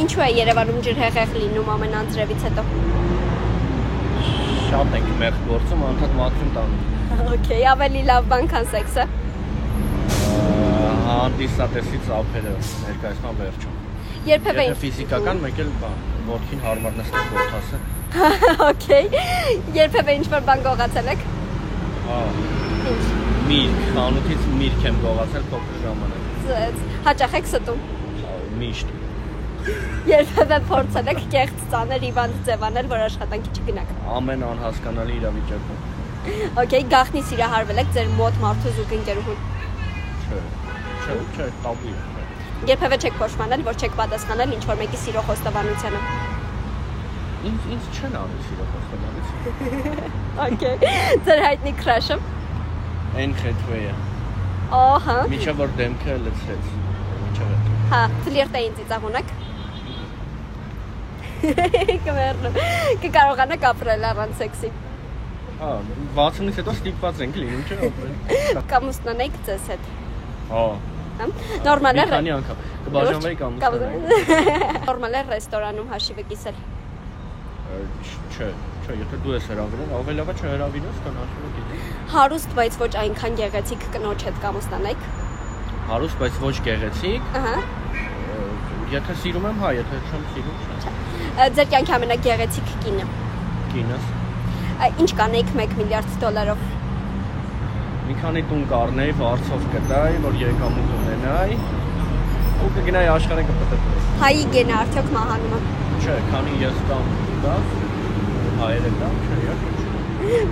Ինչու է Երևանում ջրհեղեղ լինում ամեն անձրևից հետո։ Շատ ենք մեղ գործում, անդադ մաքրում տանում։ Okay, ավելի լավ բան քան սեքսը։ Հանդիսատեսի ծափերը ներկայացման վերջում։ Երբևէ Եթե ֆիզիկական մեկ էլ բան, ոտքին հարմար նստած ոտասը։ Okay։ Երբևէ ինչ-որ բան գողացել եք։ Ինչ։ Միրգ, խանութից միրգ եմ գողացել փոքր ժամանակ։ Հաճախ եք ստում։ Միշտ։ Երբևէ փորձել եք կեղծ ծաներ հիվանդ ձևանել, որ աշխատանքի չգնաք։ Ամեն անհասկանալի իրավիճակում։ Okay, գաղտնի սիրահարվել եք ձեր մոտ մարդու զուգ ընկերուհուն։ Չէ, տաբու է։ Երբևէ չեք փոշմանել, որ չեք պատասխանել ինչ-որ մեկի սիրո խոստովանությանը։ Ինձ չեն արել սիրո խոստովանություն։ Okay։ Ձեր հայտնի քրաշը։ Այն Խեթվեյը։ Ահա։ Միջև որ դեմքը լցրեց։ Միջև։ Հա, ֆլիրտային ծիծաղ ունեք։ Կմեռնում։ Կկարողանաք ապրել առանց սեքսի։ Հա, 60-ից հետո ստիպված ենք լինում, չէ՞ ապրել։ Կամուստնանեիք ձեզ հետ։ Հա։ Նորմալ է։ Քանի անգամ կբաժանվեի կամուստնանեի։ Նորմալ է ռեստորանում հաշիվը կիսել։ Չէ, եթե դու ես հրավիրել, ավելի լավ է չհրավիրես, քան հաշիվը կիսել։ Հարուստ, բայց ոչ այնքան գեղեցիկ կնոջ հետ կամուստնանեիք։ Հարուստ, բայց ոչ գեղեցիկ։ Ահա։ Եթե սիրում եմ, հա, եթե չեմ սիրում, չէ։ Ձեր կյանքի ամենագեղեցիկ կինը։ Կինս։ Ինչ կանեիք $1 միլիարդ։ Մի քանի տուն կառնեի, վարձով կտայի, որ եկամուտ ունենայի, ու կգնայի աշխարհը կպտտվի։ Հայի գենը արդյոք մահանումը։ Չէ, քանի ես կամ դու կաս, հայերը կան, չէ։